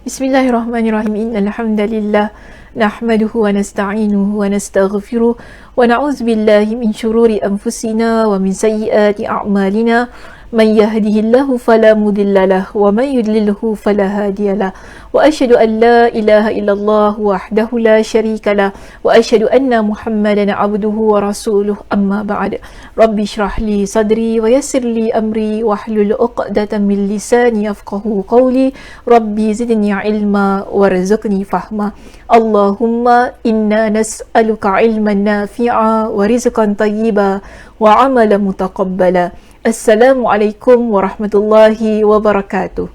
Bismillahirrahmanirrahim. Innal hamdalillah nahmaduhu wa nasta'inuhu wa nastaghfiruh wa na'udzu billahi min shururi anfusina wa min sayyiati a'malina. Man yahdihillahu fala mudilla lahu wa man yudlilhu fala hadiyalah. Wa asyhadu an la ilaha illallah wahdahu la syarika lah wa asyhadu anna Muhammadan abduhu wa rasuluh. Amma ba'd. Rabbi shrah li sadri wa yassir li amri wahlul 'uqdatam min lisani yafqahu qawli. Rabbi zidni ilma warzuqni fahma. Allahumma inna nas'aluka ilman nafi'a wa rizqan tayyiba wa 'amalan mutaqabbala. Assalamualaikum warahmatullahi wabarakatuh.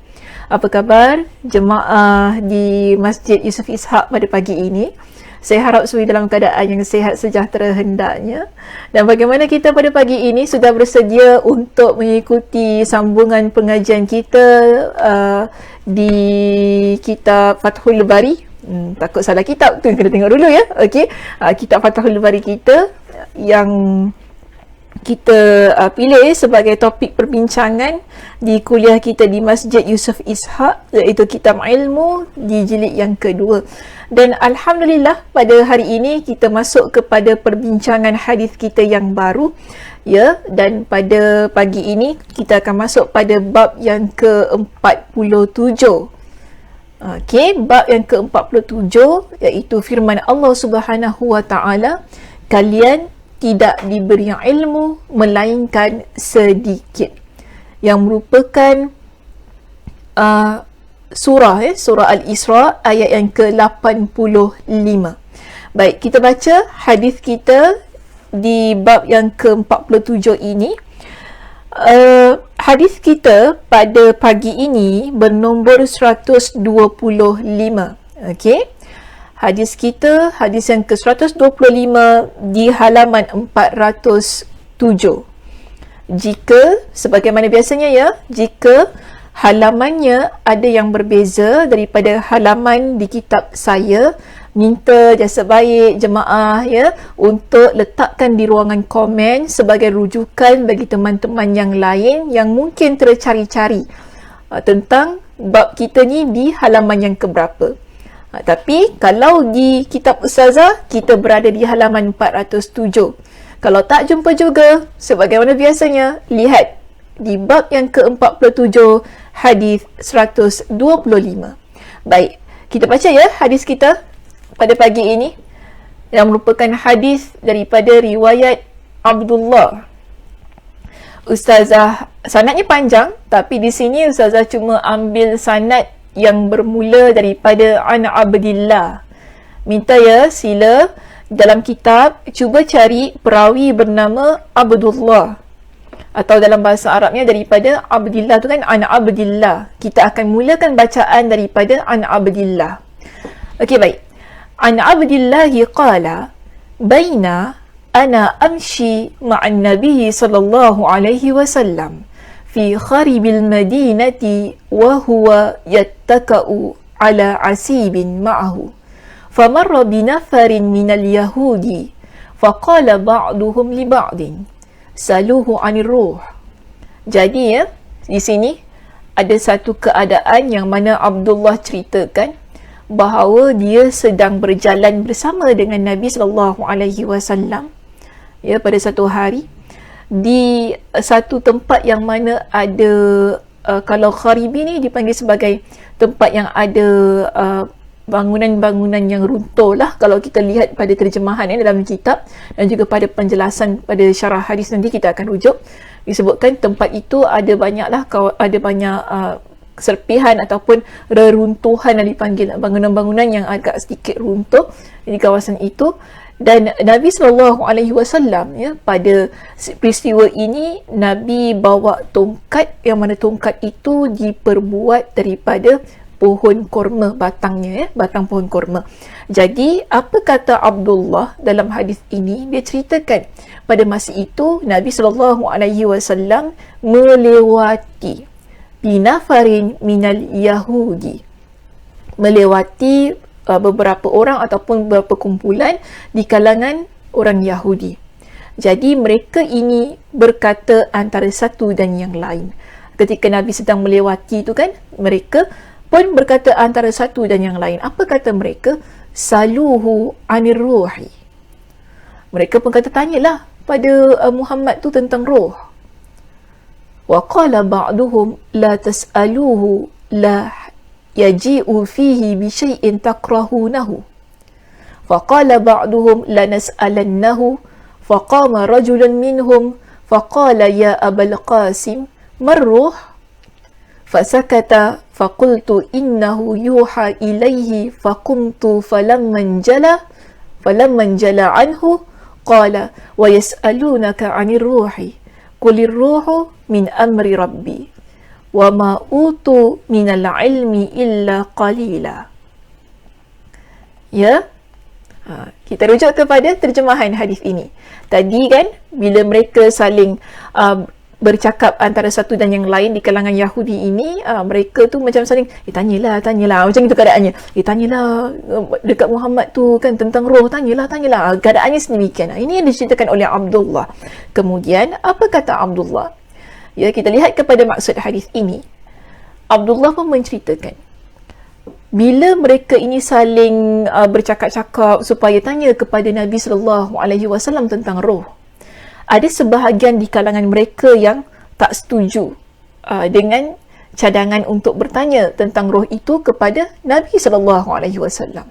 Apa khabar jemaah di Masjid Yusof Ishak pada pagi ini? Saya harap semua dalam keadaan yang sihat sejahtera hendaknya. Dan bagaimana kita pada pagi ini sudah bersedia untuk mengikuti sambungan pengajian kita di kitab Fathul Bari. Takut salah kitab tu, kena tengok dulu ya. Okey, kitab Fathul Bari kita yang kita pilih sebagai topik perbincangan di kuliah kita di Masjid Yusof Ishak, iaitu Kitab Ilmu di jilid yang kedua. Dan Alhamdulillah pada hari ini kita masuk kepada perbincangan hadis kita yang baru, ya. Dan pada pagi ini kita akan masuk pada bab yang ke-47. Okey, bab yang ke-47 iaitu firman Allah Subhanahu wa taala, kalian tidak diberi ilmu melainkan sedikit, yang merupakan surah Al-Isra ayat yang ke-85. Baik, kita baca hadis kita di bab yang ke-47 ini. Hadis kita pada pagi ini bernombor 125. Okey, hadis kita, hadis yang ke-125 di halaman 407. Jika, sebagaimana biasanya ya, jika halamannya ada yang berbeza daripada halaman di kitab saya, minta jasa baik jemaah ya untuk letakkan di ruangan komen sebagai rujukan bagi teman-teman yang lain yang mungkin tercari-cari tentang bab kita ni di halaman yang keberapa. Tapi kalau di kitab Ustazah, kita berada di halaman 407. Kalau tak jumpa juga, sebagaimana biasanya, lihat di bab yang ke-47, hadis 125. Baik, kita baca ya hadis kita pada pagi ini, yang merupakan hadis daripada riwayat Abdullah. Ustazah, sanadnya panjang, tapi di sini Ustazah cuma ambil sanad yang bermula daripada An Abdillah. Minta ya, sila dalam kitab cuba cari perawi bernama Abdullah, atau dalam bahasa Arabnya daripada Abdillah tu kan An Abdillah. Kita akan mulakan bacaan daripada An Abdillah. Okey, baik. An Abdillah qala baina ana amshi ma'an nabiy sallallahu alaihi wasallam fi kharibil madinati wa huwa yattaka'u ala asibin ma'ahu famarra binafarin minal yahudi faqala ba'duhum li ba'din saluhu 'anir ruh. Jadi ya, di sini ada satu keadaan yang mana Abdullah ceritakan bahawa dia sedang berjalan bersama dengan Nabi sallallahu alaihi wasallam ya pada satu hari di satu tempat yang mana ada kalau kharibi ni dipanggil sebagai tempat yang ada bangunan-bangunan yang runtuh lah, kalau kita lihat pada terjemahan dalam kitab dan juga pada penjelasan pada syarah hadis nanti kita akan rujuk, disebutkan tempat itu ada banyak serpihan ataupun reruntuhan yang dipanggil bangunan-bangunan yang agak sedikit runtuh di kawasan itu. Dan Nabi SAW ya, pada peristiwa ini Nabi bawa tongkat, yang mana tongkat itu diperbuat daripada pohon korma, batangnya ya, batang pohon korma. Jadi apa kata Abdullah dalam hadis ini? Dia ceritakan pada masa itu Nabi SAW melewati binafarin minal yahudi, melewati beberapa orang ataupun beberapa kumpulan di kalangan orang Yahudi. Jadi mereka ini berkata antara satu dan yang lain. Ketika Nabi sedang melewati itu kan, mereka pun berkata antara satu dan yang lain. Apa kata mereka? Saluhu anir ruhi. Mereka pun kata, tanyalah pada Muhammad tu tentang roh. Wa qala ba'duhum la tas'aluhu la yaji'u fihi bi syai'in takrahunahu. Faqala ba'duhum la nas'alannahu. Faqama rajulun minhum faqala ya Abul Qasim marruh. Fasakata faqultu innahu yuha ilaihi faqumtu falamman jala anhu qala wa yas'alunaka 'anir ruhi qulir ruhu min amri rabbi wa ma utu minal ilmi illa qalila. Ya, kita rujuk kepada terjemahan hadis ini. Tadi kan bila mereka saling bercakap antara satu dan yang lain di kalangan Yahudi ini, mereka tu macam saling tanyalah macam itu keadaannya. Tanyalah dekat Muhammad tu kan tentang roh, tanyalah keadaannya sedemikian. Ini yang diceritakan oleh Abdullah. Kemudian apa kata Abdullah? Ya, kita lihat kepada maksud hadis ini. Abdullah pun menceritakan bila mereka ini saling bercakap-cakap supaya tanya kepada Nabi SAW tentang roh, ada sebahagian di kalangan mereka yang tak setuju dengan cadangan untuk bertanya tentang roh itu kepada Nabi SAW.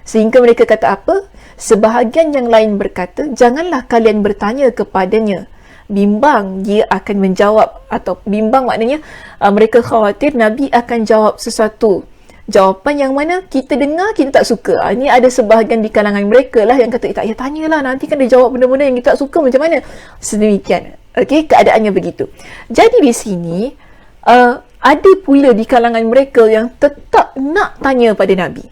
Sehingga mereka kata apa? Sebahagian yang lain berkata, janganlah kalian bertanya kepadanya, bimbang dia akan menjawab, atau bimbang maknanya mereka khawatir Nabi akan jawab sesuatu jawapan yang mana kita dengar kita tak suka. Ini ada sebahagian di kalangan mereka lah yang kata, tak payah tanyalah, nanti kan dia jawab benda-benda yang kita tak suka macam mana. Sedemikian. Okey, keadaannya begitu. Jadi di sini ada pula di kalangan mereka yang tetap nak tanya pada Nabi.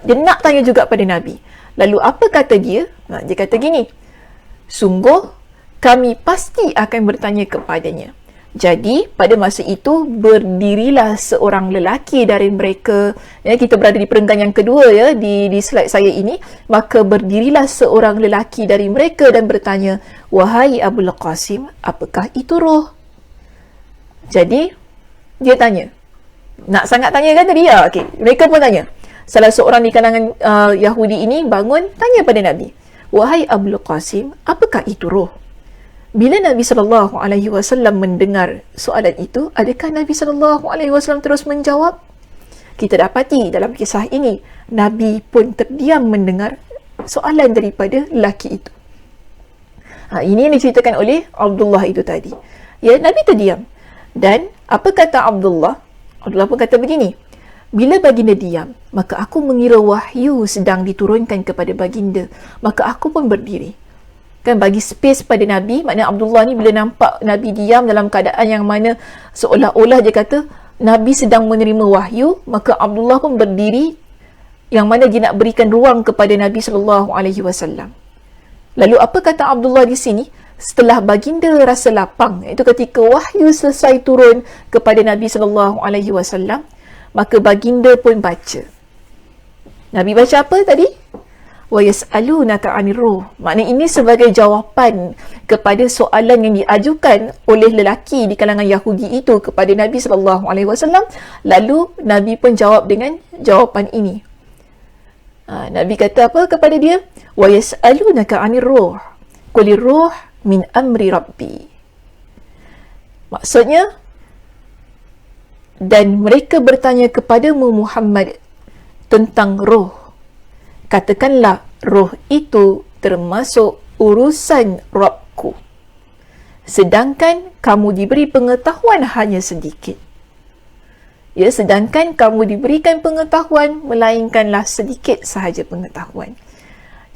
Dia nak tanya juga pada Nabi. Lalu apa kata dia? Dia kata gini, sungguh kami pasti akan bertanya kepadanya. Jadi pada masa itu berdirilah seorang lelaki dari mereka. Ya, kita berada di perenggan yang kedua ya di slide saya ini. Maka berdirilah seorang lelaki dari mereka dan bertanya, wahai Abul Qasim, apakah itu roh? Jadi dia tanya. Nak sangat tanya kan tadi? Ya, okey. Mereka pun tanya. Salah seorang di kalangan Yahudi ini bangun tanya pada Nabi, wahai Abul Qasim, apakah itu roh? Bila Nabi SAW mendengar soalan itu, adakah Nabi SAW terus menjawab? Kita dapati dalam kisah ini, Nabi pun terdiam mendengar soalan daripada lelaki itu. Ini yang diceritakan oleh Abdullah itu tadi. Ya, Nabi terdiam. Dan apa kata Abdullah? Abdullah pun kata begini, bila baginda diam, maka aku mengira wahyu sedang diturunkan kepada baginda. Maka aku pun berdiri. Kan bagi space pada Nabi. Maknanya Abdullah ni bila nampak Nabi diam dalam keadaan yang mana seolah-olah dia kata Nabi sedang menerima wahyu, maka Abdullah pun berdiri yang mana dia nak berikan ruang kepada Nabi SAW. Lalu apa kata Abdullah di sini? Setelah baginda rasa lapang, itu ketika wahyu selesai turun kepada Nabi SAW, maka baginda pun baca. Nabi baca apa tadi? Wa yas'alunaka 'anir ruh. Maknanya ini sebagai jawapan kepada soalan yang diajukan oleh lelaki di kalangan Yahudi itu kepada Nabi SAW. Lalu Nabi pun jawab dengan jawapan ini. Nabi kata apa kepada dia? Wa yas'alunaka 'anir ruh qulir ruh min amri rabbi. Maksudnya, dan mereka bertanya kepadamu Muhammad tentang roh, katakanlah roh itu termasuk urusan Rabbku, sedangkan kamu diberi pengetahuan hanya sedikit. Ya, sedangkan kamu diberikan pengetahuan melainkanlah sedikit sahaja pengetahuan.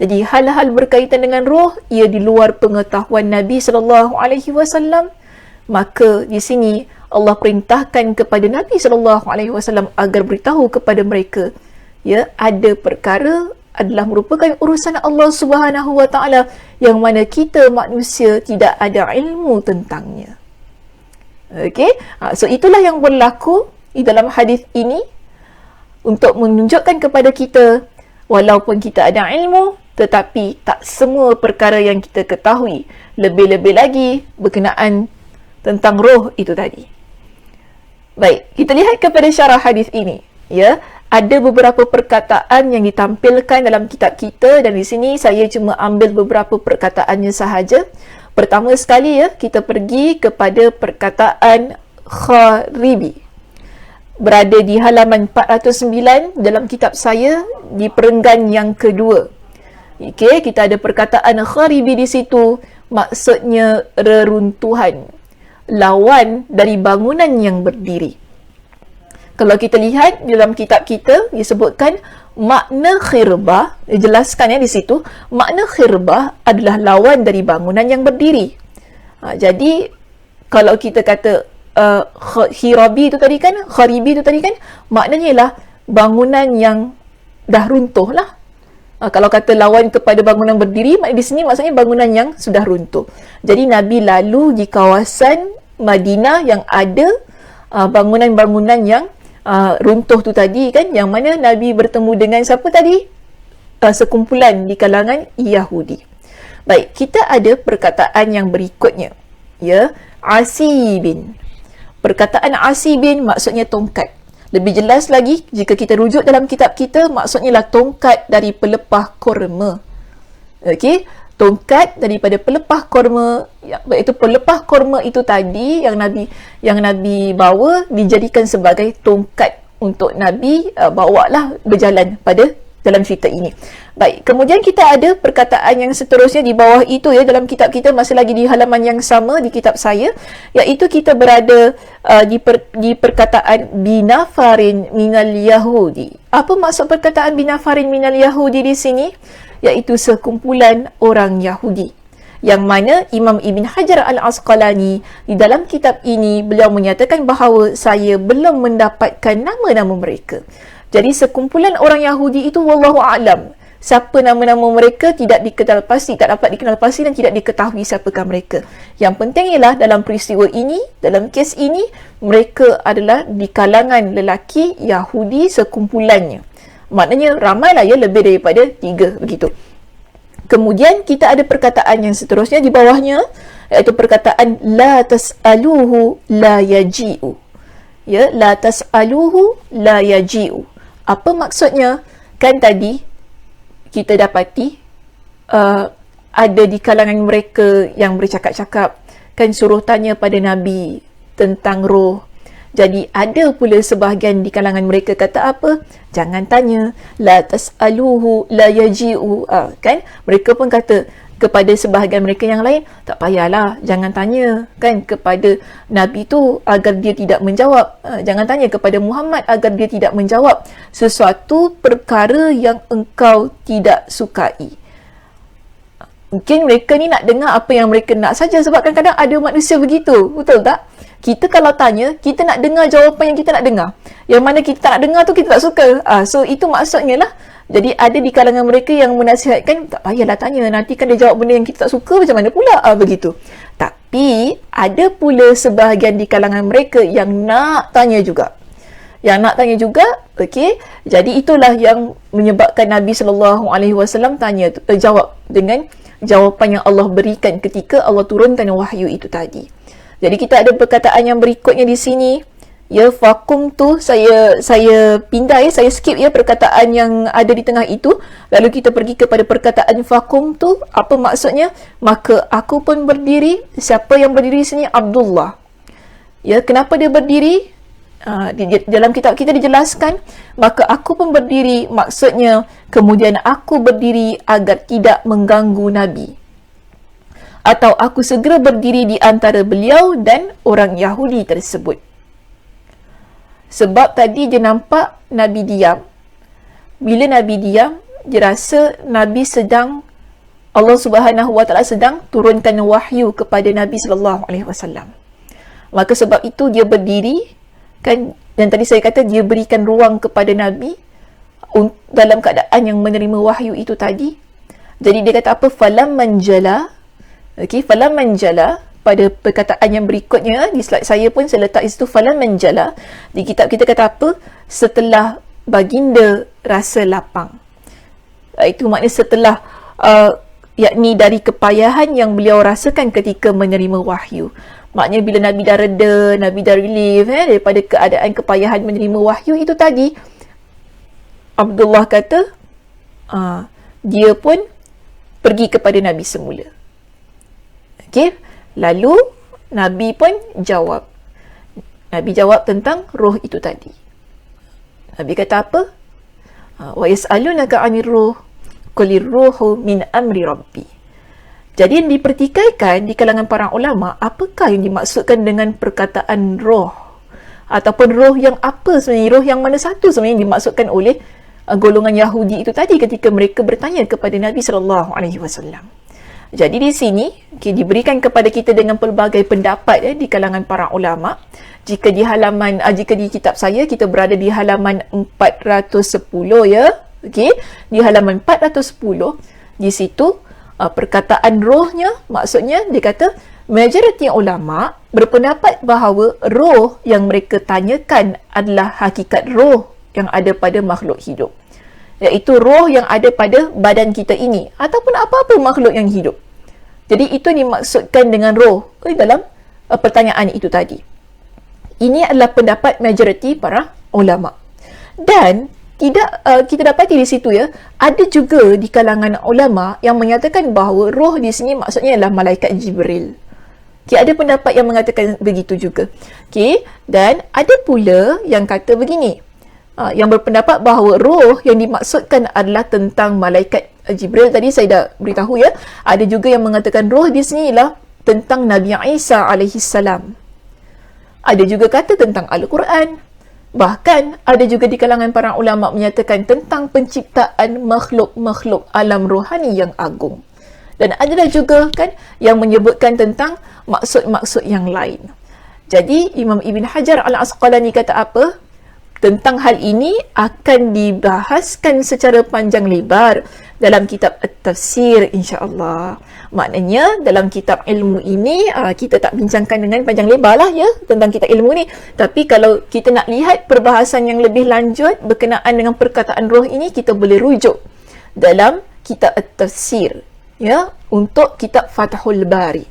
Jadi hal-hal berkaitan dengan roh ia di luar pengetahuan Nabi SAW. Maka di sini Allah perintahkan kepada Nabi SAW agar beritahu kepada mereka, ya, ada perkara adalah merupakan urusan Allah Subhanahu Wa Taala yang mana kita manusia tidak ada ilmu tentangnya. Okey, so itulah yang berlaku di dalam hadis ini untuk menunjukkan kepada kita walaupun kita ada ilmu, tetapi tak semua perkara yang kita ketahui, lebih-lebih lagi berkenaan tentang roh itu tadi. Baik, kita lihat kepada syarah hadis ini. Ya, ada beberapa perkataan yang ditampilkan dalam kitab kita dan di sini saya cuma ambil beberapa perkataannya sahaja. Pertama sekali ya, kita pergi kepada perkataan kharibi. Berada di halaman 409 dalam kitab saya di perenggan yang kedua. Okey, kita ada perkataan kharibi di situ, maksudnya reruntuhan, lawan dari bangunan yang berdiri. Kalau kita lihat dalam kitab kita disebutkan makna khirbah, dijelaskan ya di situ, makna khirbah adalah lawan dari bangunan yang berdiri. Jadi kalau kita kata khirabi itu tadi kan, kharibi itu tadi kan, maknanya ialah bangunan yang dah runtuh lah. Kalau kata lawan kepada bangunan berdiri, di sini maksudnya bangunan yang sudah runtuh. Jadi Nabi lalu di kawasan Madinah yang ada bangunan-bangunan yang runtuh tu tadi kan, yang mana Nabi bertemu dengan siapa tadi? Sekumpulan di kalangan Yahudi. Baik, kita ada perkataan yang berikutnya. Ya, asibin. Perkataan asibin maksudnya tongkat. Lebih jelas lagi, jika kita rujuk dalam kitab kita, maksudnya lah tongkat dari pelepah korma. Okey, tongkat daripada pelepah korma, iaitu pelepah korma itu tadi yang Nabi bawa dijadikan sebagai tongkat untuk Nabi bawalah berjalan pada dalam cerita ini. Baik, kemudian kita ada perkataan yang seterusnya di bawah itu ya, dalam kitab kita masih lagi di halaman yang sama di kitab saya, iaitu kita berada di perkataan binafarin minal Yahudi. Apa maksud perkataan binafarin minal Yahudi di sini? Iaitu sekumpulan orang Yahudi. Yang mana Imam Ibn Hajar Al-Asqalani di dalam kitab ini beliau menyatakan bahawa saya belum mendapatkan nama-nama mereka. Jadi sekumpulan orang Yahudi itu wallahu a'lam, siapa nama-nama mereka tidak dikenal pasti, tak dapat dikenal pasti dan tidak diketahui siapakah mereka. Yang penting ialah dalam peristiwa ini, dalam kes ini, mereka adalah di kalangan lelaki Yahudi sekumpulannya. Maknanya ramailah ya, lebih daripada 3 begitu. Kemudian kita ada perkataan yang seterusnya di bawahnya, iaitu perkataan la tas'aluhu la yaji'u. Ya, la tas'aluhu la yaji'u. Apa maksudnya? Kan tadi kita dapati ada di kalangan mereka yang bercakap-cakap, kan suruh tanya pada Nabi tentang roh. Jadi ada pula sebahagian di kalangan mereka kata apa? Jangan tanya, la tas'aluhu la yaji'u. Kan mereka pun kata kepada sebahagian mereka yang lain, tak payahlah, jangan tanya kan kepada Nabi tu agar dia tidak menjawab. Jangan tanya kepada Muhammad agar dia tidak menjawab sesuatu perkara yang engkau tidak sukai. Mungkin mereka ni nak dengar apa yang mereka nak saja, sebab kadang-kadang ada manusia begitu, betul tak? Kita kalau tanya, kita nak dengar jawapan yang kita nak dengar. Yang mana kita tak nak dengar tu kita tak suka. So itu maksudnya lah. Jadi ada di kalangan mereka yang menasihatkan, tak payahlah tanya, nanti kan dia jawab benda yang kita tak suka, macam mana pula? Begitu. Tapi ada pula sebahagian di kalangan mereka yang nak tanya juga. Yang nak tanya juga, okey. Jadi itulah yang menyebabkan Nabi SAW jawab dengan jawapan yang Allah berikan ketika Allah turunkan wahyu itu tadi. Jadi kita ada perkataan yang berikutnya di sini. Ya, fakum tu saya pindah ya, saya skip ya perkataan yang ada di tengah itu. Lalu kita pergi kepada perkataan fakum tu, apa maksudnya? Maka aku pun berdiri. Siapa yang berdiri di sini? Abdullah. Ya, kenapa dia berdiri? Dalam kitab kita dijelaskan, maka aku pun berdiri, maksudnya kemudian aku berdiri agar tidak mengganggu Nabi. Atau aku segera berdiri di antara beliau dan orang Yahudi tersebut. Sebab tadi dia nampak Nabi diam. Bila Nabi diam, dia rasa Nabi sedang, Allah Subhanahu Wa Taala sedang turunkan wahyu kepada Nabi sallallahu alaihi wasallam. Maka sebab itu dia berdiri kan, dan tadi saya kata dia berikan ruang kepada Nabi dalam keadaan yang menerima wahyu itu tadi. Jadi dia kata apa? Falam manjala. Okey, falam manjala. Pada perkataan yang berikutnya, di slide saya pun saya letak itu falam manjala. Di kitab kita kata apa? Setelah baginda rasa lapang. Itu maknanya setelah yakni dari kepayahan yang beliau rasakan ketika menerima wahyu. Maknanya bila Nabi dah reda, Nabi dah relief daripada keadaan kepayahan menerima wahyu itu tadi, Abdullah kata, dia pun pergi kepada Nabi semula. Okey, lalu Nabi pun jawab. Nabi jawab tentang roh itu tadi. Nabi kata apa? Wa yas'alunaka 'anir ruh qulir ruhu min amri rabbi. Jadi yang dipertikaikan di kalangan para ulama, apakah yang dimaksudkan dengan perkataan roh? Ataupun roh yang apa sebenarnya? Roh yang mana satu sebenarnya yang dimaksudkan oleh golongan Yahudi itu tadi ketika mereka bertanya kepada Nabi SAW. Jadi di sini diberikan kepada kita dengan pelbagai pendapat di kalangan para ulama. Jika di kitab saya kita berada di halaman 410 ya. Okey, di halaman 410 di situ perkataan rohnya, maksudnya dia kata majoriti ulama berpendapat bahawa roh yang mereka tanyakan adalah hakikat roh yang ada pada makhluk hidup, iaitu roh yang ada pada badan kita ini ataupun apa-apa makhluk yang hidup. Jadi itu dimaksudkan dengan roh dalam pertanyaan itu tadi. Ini adalah pendapat majoriti para ulama. Dan kita dapati di situ ya, ada juga di kalangan ulama yang menyatakan bahawa roh di sini maksudnya adalah malaikat Jibril. Okay, ada pendapat yang mengatakan begitu juga. Okay, dan ada pula yang kata begini, yang berpendapat bahawa roh yang dimaksudkan adalah tentang malaikat Jibril. Tadi saya dah beritahu ya, ada juga yang mengatakan roh di sini ialah tentang Nabi Isa alaihissalam. Ada juga kata tentang Al-Quran. Bahkan ada juga di kalangan para ulama menyatakan tentang penciptaan makhluk-makhluk alam rohani yang agung. Dan adalah juga kan yang menyebutkan tentang maksud-maksud yang lain. Jadi Imam Ibn Hajar Al-Asqalani kata apa? Tentang hal ini akan dibahaskan secara panjang lebar dalam kitab At-Tafsir insya-Allah. Maknanya dalam kitab ilmu ini kita tak bincangkan dengan panjang lebar lah ya tentang kitab ilmu ni. Tapi kalau kita nak lihat perbahasan yang lebih lanjut berkenaan dengan perkataan roh ini, kita boleh rujuk dalam kitab At-Tafsir ya, untuk kitab Fathul Bari.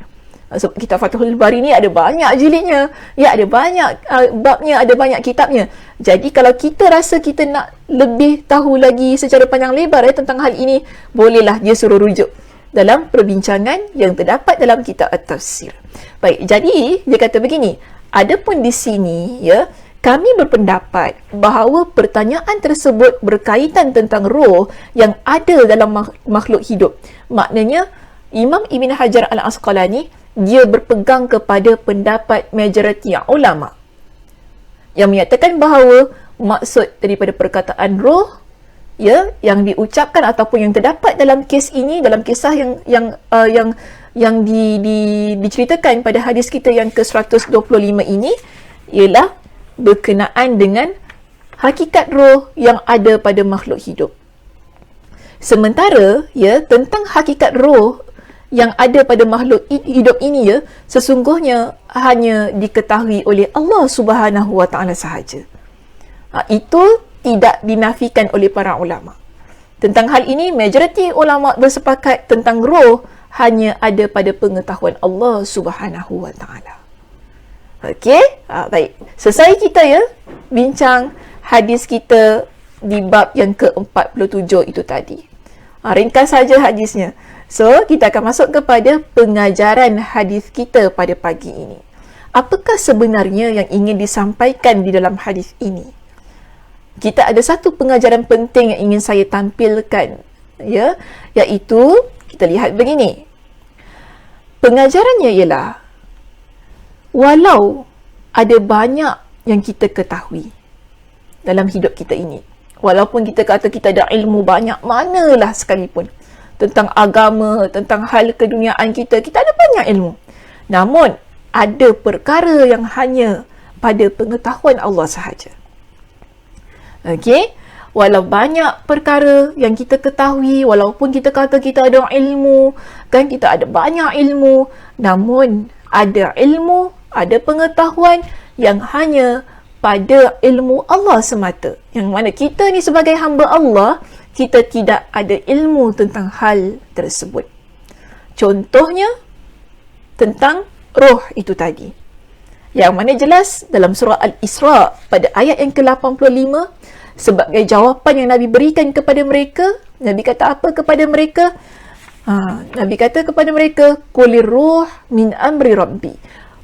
So, kitab Fathul Bari ni ada banyak jilidnya. Ya, ada banyak babnya, ada banyak kitabnya. Jadi kalau kita rasa kita nak lebih tahu lagi secara panjang lebar tentang hal ini, bolehlah dia suruh rujuk dalam perbincangan yang terdapat dalam kitab At-Tafsir. Baik, jadi dia kata begini, adapun di sini ya, kami berpendapat bahawa pertanyaan tersebut berkaitan tentang roh yang ada dalam makhluk hidup. Maknanya Imam Ibn Hajar Al-Asqalani dia berpegang kepada pendapat majoriti ulama yang menyatakan bahawa maksud daripada perkataan roh ya yang diucapkan ataupun yang terdapat dalam kes ini, dalam kisah yang diceritakan pada hadis kita yang ke-125 ini ialah berkenaan dengan hakikat roh yang ada pada makhluk hidup. Sementara ya tentang hakikat roh yang ada pada makhluk hidup ini ya, sesungguhnya hanya diketahui oleh Allah Subhanahu Wa Taala sahaja. Itu tidak dinafikan oleh para ulama. Tentang hal ini majoriti ulama bersepakat tentang roh hanya ada pada pengetahuan Allah Subhanahu Wa Taala. Okey, baik. Selesai kita ya bincang hadis kita di bab yang ke-47 itu tadi. Ringkas saja hadisnya. So, kita akan masuk kepada pengajaran hadis kita pada pagi ini. Apakah sebenarnya yang ingin disampaikan di dalam hadis ini? Kita ada satu pengajaran penting yang ingin saya tampilkan, ya, iaitu kita lihat begini. Pengajarannya ialah walau ada banyak yang kita ketahui dalam hidup kita ini, walaupun kita kata kita ada ilmu banyak manalah sekalipun tentang agama, tentang hal keduniaan kita ada banyak ilmu. Namun, ada perkara yang hanya pada pengetahuan Allah sahaja. Okey? Walau banyak perkara yang kita ketahui, walaupun kita kata kita ada ilmu, kan kita ada banyak ilmu, namun ada ilmu, ada pengetahuan yang hanya pada ilmu Allah semata. Yang mana kita ni sebagai hamba Allah, kita tidak ada ilmu tentang hal tersebut. Contohnya tentang roh itu tadi. Yang mana jelas dalam surah Al-Isra pada ayat yang ke-85, sebagai jawapan yang Nabi berikan kepada mereka, Nabi kata apa kepada mereka? Nabi kata kepada mereka, Qulir ruh min amri rabbi.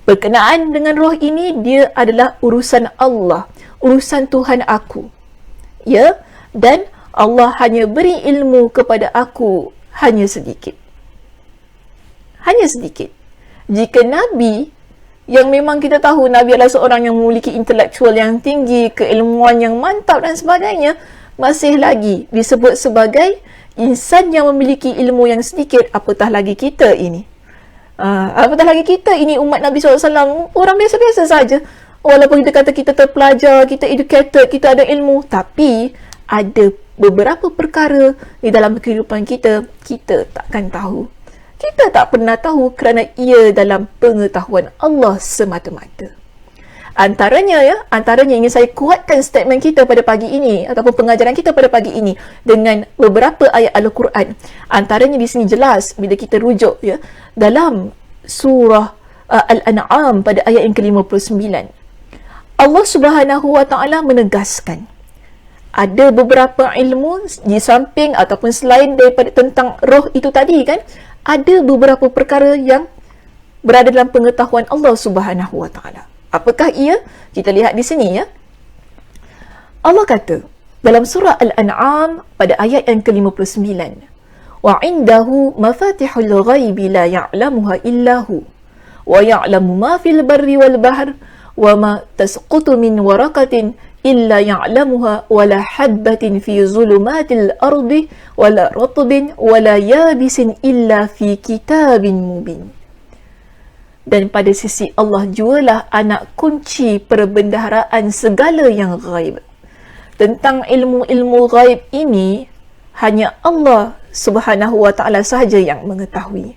Berkenaan dengan roh ini, dia adalah urusan Allah, urusan Tuhan aku. Ya, dan Allah hanya beri ilmu kepada aku hanya sedikit. Hanya sedikit. Jika Nabi, yang memang kita tahu Nabi adalah seorang yang memiliki intelektual yang tinggi, keilmuan yang mantap dan sebagainya, masih lagi disebut sebagai insan yang memiliki ilmu yang sedikit, apatah lagi kita ini. Apatah lagi kita ini umat Nabi SAW, orang biasa-biasa saja. Walaupun kita kata kita terpelajar, kita educated, kita ada ilmu, tapi ada beberapa perkara di dalam kehidupan kita, kita takkan tahu. Kita tak pernah tahu kerana ia dalam pengetahuan Allah semata-mata. Antaranya ingin saya kuatkan statement kita pada pagi ini ataupun pengajaran kita pada pagi ini dengan beberapa ayat Al-Quran. Antaranya di sini jelas bila kita rujuk dalam surah Al-An'am pada ayat yang ke-59. Allah Subhanahu wa taala menegaskan ada beberapa ilmu di samping ataupun selain daripada tentang roh itu tadi kan, ada beberapa perkara yang berada dalam pengetahuan Allah Subhanahu wa taala. Apakah ia? Kita lihat di sini ya. Allah kata dalam surah Al-An'am pada ayat yang ke-59, wa indahu mafatihul ghaibi la ya'lamuha illahu wa ya'lamu ma fil barri wal bahr wa ma tasqutu min waraqatin illa ya'lamuha wa la habbatin fi zulumatil ardi wa la ratbin wa la yabisin illa fi kitabin mubin. Dan pada sisi Allah jualah anak kunci perbendaharaan segala yang ghaib. Tentang ilmu-ilmu ghaib ini, hanya Allah Subhanahu wa ta'ala sahaja yang mengetahui.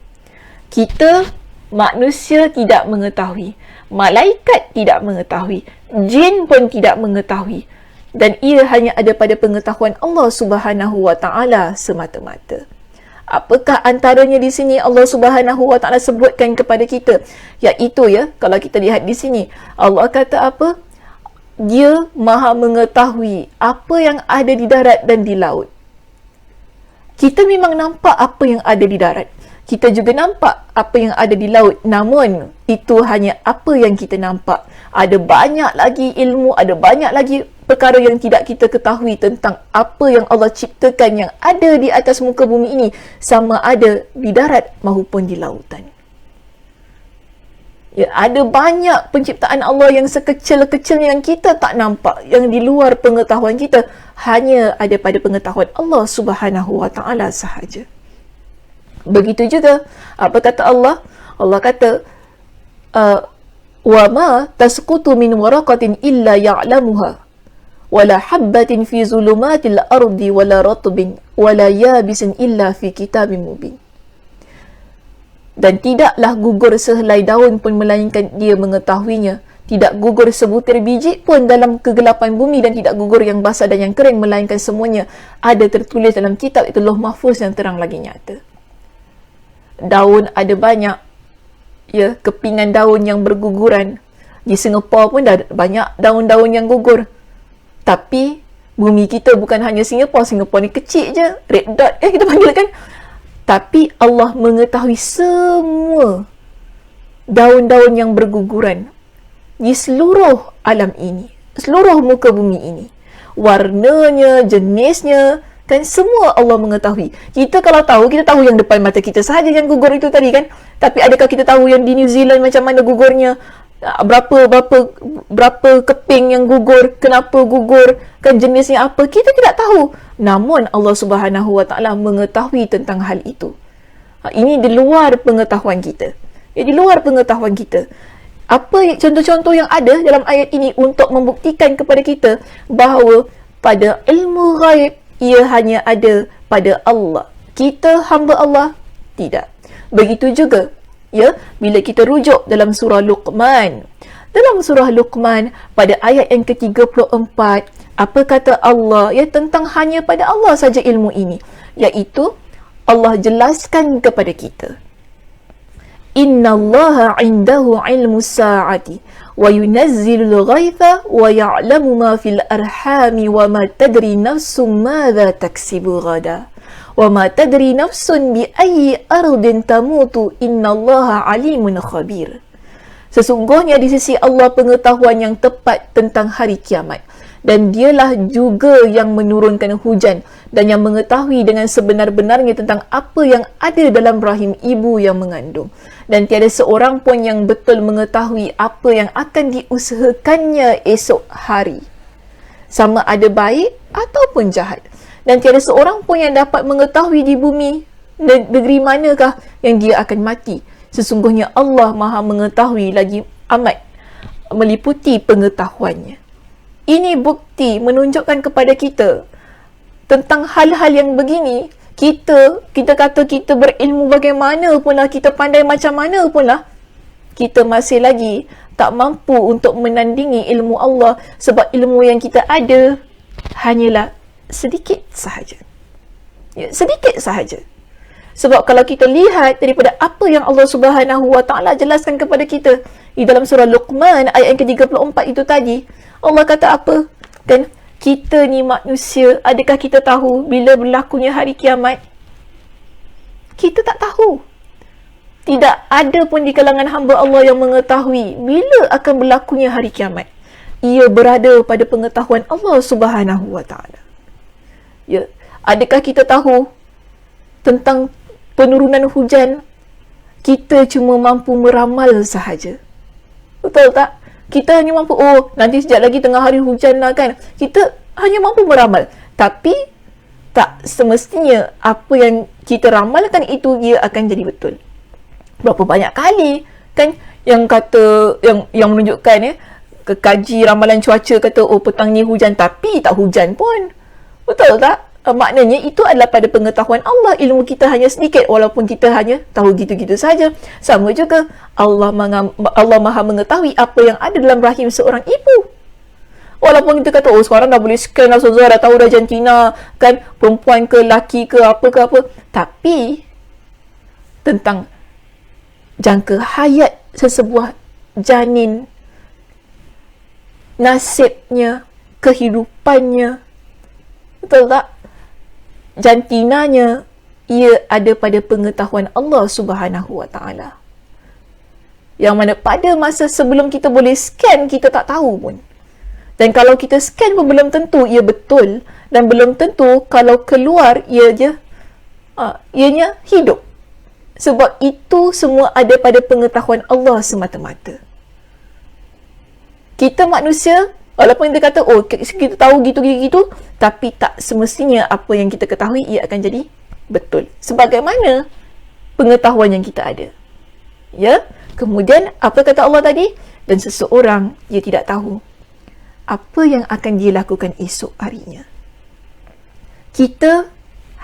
Kita, manusia tidak mengetahui. Malaikat tidak mengetahui. Jin pun tidak mengetahui. Dan ia hanya ada pada pengetahuan Allah Subhanahu wa ta'ala semata-mata. Apakah antaranya di sini Allah Subhanahu wa taala sebutkan kepada kita? Iaitu kalau kita lihat di sini, Allah kata apa? Dia Maha mengetahui apa yang ada di darat dan di laut. Kita memang nampak apa yang ada di darat. Kita juga nampak apa yang ada di laut. Namun, itu hanya apa yang kita nampak. Ada banyak lagi ilmu, ada banyak lagi perkara yang tidak kita ketahui tentang apa yang Allah ciptakan yang ada di atas muka bumi ini, sama ada di darat maupun di lautan. Ada banyak penciptaan Allah yang sekecil-kecilnya yang kita tak nampak, yang di luar pengetahuan kita, hanya ada pada pengetahuan Allah Subhanahu wa taala sahaja. Begitu juga apa kata Allah? Allah kata wa ma tasqutu min waraqatin illa ya'lamuha wala habbatin fi zulumatil ardi wala ratbin wala yabisin illa fi kitabim mubin. Dan tidaklah gugur sehelai daun pun melainkan dia mengetahuinya. Tidak gugur sebutir biji pun dalam kegelapan bumi, dan tidak gugur yang basah dan yang kering, melainkan semuanya ada tertulis dalam kitab itu Lauh Mahfuz yang terang lagi nyata. Daun ada banyak, kepingan daun yang berguguran. Di Singapura pun dah banyak daun-daun yang gugur. Tapi bumi kita bukan hanya Singapura. Singapura ni kecil je, red dot kita panggil kan. Tapi Allah mengetahui semua daun-daun yang berguguran di seluruh alam ini, seluruh muka bumi ini. Warnanya, jenisnya, kan semua Allah mengetahui. Kita kalau tahu, kita tahu yang depan mata kita sahaja yang gugur itu tadi kan. Tapi adakah kita tahu yang di New Zealand macam mana gugurnya? Berapa keping yang gugur, kenapa gugur, kan jenisnya apa, kita tidak tahu. Namun Allah Subhanahu wa taala mengetahui tentang hal itu. Ini di luar pengetahuan kita. Di luar pengetahuan kita. Apa contoh-contoh yang ada dalam ayat ini untuk membuktikan kepada kita bahawa pada ilmu ghaib ia hanya ada pada Allah. Kita hamba Allah tidak. Begitu juga bila kita rujuk dalam surah Luqman. Dalam surah Luqman pada ayat yang ke-34, apa kata Allah tentang hanya pada Allah saja ilmu ini, iaitu Allah jelaskan kepada kita, innallaha indahu ilmu sa'ati wa yunazzilul ghaitha wa ya'lamu ma fil arhami wa ma tadri nafsum madza taksibu ghada wa ma tadri nafsun bi ayyi ardin tamutu innallaha alimun khabir. Sesungguhnya di sisi Allah pengetahuan yang tepat tentang hari kiamat, dan dialah juga yang menurunkan hujan dan yang mengetahui dengan sebenar-benarnya tentang apa yang ada dalam rahim ibu yang mengandung, dan tiada seorang pun yang betul mengetahui apa yang akan diusahakannya esok hari, sama ada baik ataupun jahat, dan tiada seorang pun yang dapat mengetahui di bumi negeri manakah yang dia akan mati. Sesungguhnya Allah Maha mengetahui lagi amat meliputi pengetahuannya. Ini bukti menunjukkan kepada kita tentang hal-hal yang begini. Kita kata kita berilmu bagaimana pun lah, kita pandai macam mana pun lah, kita masih lagi tak mampu untuk menandingi ilmu Allah, sebab ilmu yang kita ada hanyalah sedikit sahaja. Ya, sedikit sahaja. Sebab kalau kita lihat daripada apa yang Allah Subhanahu Wa Taala jelaskan kepada kita di dalam surah Luqman ayat yang ke-34 itu tadi, Allah kata apa? Kan kita ni manusia, adakah kita tahu bila berlakunya hari kiamat? Kita tak tahu. Tidak ada pun di kalangan hamba Allah yang mengetahui bila akan berlakunya hari kiamat. Ia berada pada pengetahuan Allah Subhanahu Wa Taala. Ya, adakah kita tahu tentang penurunan hujan? Kita cuma mampu meramal sahaja. Betul tak? Kita hanya mampu, nanti sekejap lagi tengah hari hujan lah kan. Kita hanya mampu meramal. Tapi tak semestinya apa yang kita ramalkan itu dia akan jadi betul. Berapa banyak kali kan yang kata, yang menunjukkan kaji ramalan cuaca kata petang ni hujan, tapi tak hujan pun. Betul tak? Maknanya itu adalah pada pengetahuan Allah. Ilmu kita hanya sedikit, walaupun kita hanya tahu gitu-gitu saja. Sama juga Allah Maha mengetahui apa yang ada dalam rahim seorang ibu. Walaupun kita kata sekarang dah boleh scan lah, Ustazah dah tahu dah jantina kan, perempuan ke laki ke apa, tapi tentang jangka hayat sesebuah janin, nasibnya, kehidupannya, betul tak? Jantinanya, ia ada pada pengetahuan Allah Subhanahu Wa Taala. Yang mana pada masa sebelum kita boleh scan, kita tak tahu pun. Dan kalau kita scan pun belum tentu ia betul, dan belum tentu kalau keluar ianya hidup. Sebab itu semua ada pada pengetahuan Allah semata-mata. Kita manusia, walaupun kita kata, kita tahu gitu, tapi tak semestinya apa yang kita ketahui ia akan jadi betul. Sebagaimana pengetahuan yang kita ada. Ya? Kemudian, apa kata Allah tadi? Dan seseorang, dia tidak tahu apa yang akan dia lakukan esok harinya. Kita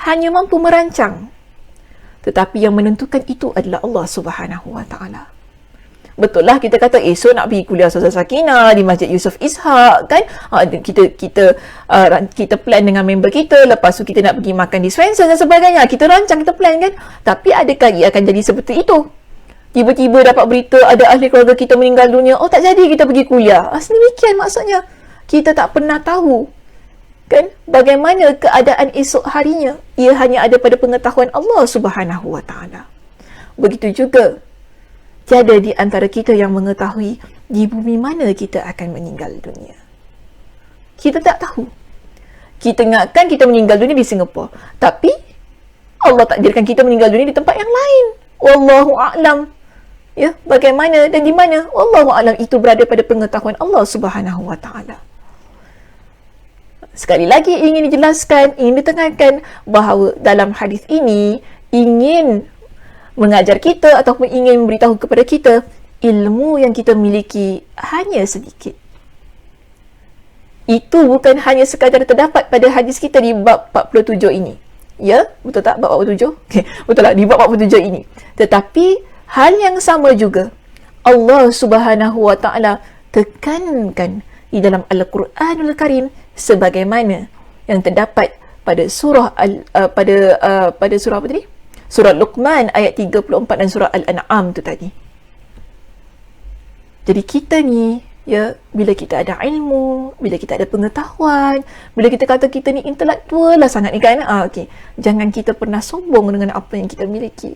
hanya mampu merancang. Tetapi yang menentukan itu adalah Allah Subhanahu Wa Taala. Betul lah kita kata esok nak pergi kuliah Ustazah Sakinah di Masjid Yusof Ishak kan, kita plan dengan member kita, lepas tu kita nak pergi makan di Swenson dan sebagainya, kita rancang, kita plan kan. Tapi adakah ia akan jadi seperti itu? Tiba-tiba dapat berita ada ahli keluarga kita meninggal dunia, tak jadi kita pergi kuliah. Sedemikian maksudnya. Kita tak pernah tahu kan bagaimana keadaan esok harinya. Ia hanya ada pada pengetahuan Allah Subhanahu Wa Taala. Begitu juga tiada di antara kita yang mengetahui di bumi mana kita akan meninggal dunia. Kita tak tahu. Kita ingatkan kita meninggal dunia di Singapura, tapi Allah takdirkan kita meninggal dunia di tempat yang lain. Wallahu a'lam. Ya, bagaimana dan di mana? Wallahu a'lam. Itu berada pada pengetahuan Allah Subhanahu Wa Taala. Sekali lagi ingin dijelaskan, ingin ditekankan bahawa dalam hadis ini ingin mengajar kita ataupun ingin memberitahu kepada kita ilmu yang kita miliki hanya sedikit. Itu bukan hanya sekadar terdapat pada hadis kita di bab 47 ini. Ya, betul tak? Bab 47? Okay, betul tak? Di bab 47 ini. Tetapi hal yang sama juga Allah Subhanahu Wa Taala tekankan di dalam Al-Quranul Karim sebagaimana yang terdapat pada surah pada surah apa tadi? Surah Luqman ayat 34 dan surah Al-An'am tu tadi. Jadi kita ni, ya, bila kita ada ilmu, bila kita ada pengetahuan, bila kita kata kita ni intelektual lah sangat ni kan, okey, jangan kita pernah sombong dengan apa yang kita miliki.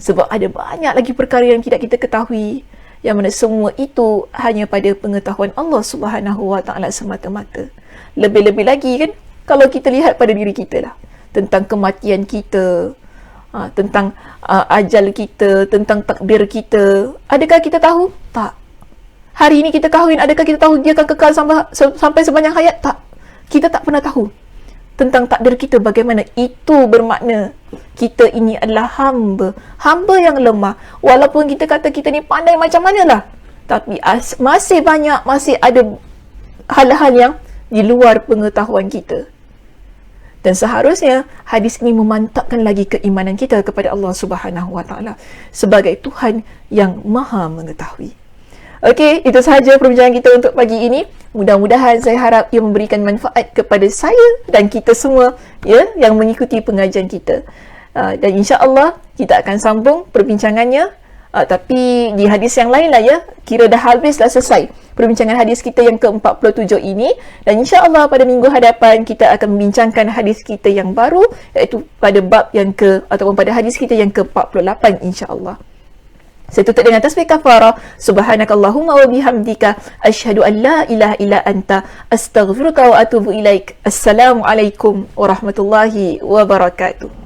Sebab ada banyak lagi perkara yang tidak kita ketahui, yang mana semua itu hanya pada pengetahuan Allah Subhanahu Wa Taala semata-mata. Lebih-lebih lagi kan, kalau kita lihat pada diri kita lah, tentang kematian kita, tentang ajal kita, tentang takdir kita. Adakah kita tahu? Tak. Hari ini kita kahwin, adakah kita tahu dia akan kekal sampai sepanjang hayat? Tak. Kita tak pernah tahu tentang takdir kita bagaimana. Itu bermakna kita ini adalah hamba. Hamba yang lemah. Walaupun kita kata kita ni pandai macam mana lah, tapi masih ada hal-hal yang di luar pengetahuan kita. Dan seharusnya hadis ini memantapkan lagi keimanan kita kepada Allah Subhanahu Wa Taala sebagai Tuhan yang Maha mengetahui. Okey, itu sahaja perbincangan kita untuk pagi ini. Mudah-mudahan saya harap ia memberikan manfaat kepada saya dan kita semua, ya, yang mengikuti pengajian kita. Dan insya-Allah kita akan sambung perbincangannya, tapi di hadis yang lain lah, ya. Kira dah habis, dah selesai perbincangan hadis kita yang ke-47 ini, dan insya-Allah pada minggu hadapan kita akan membincangkan hadis kita yang baru, iaitu pada bab yang ataupun pada hadis kita yang ke-48 insya-Allah. Saya tutup dengan tasbih kafarah. Subhanakallahumma wa bihamdika asyhadu an la ilaha illa anta astaghfiruka wa atubu ilaik. Assalamualaikum warahmatullahi wabarakatuh.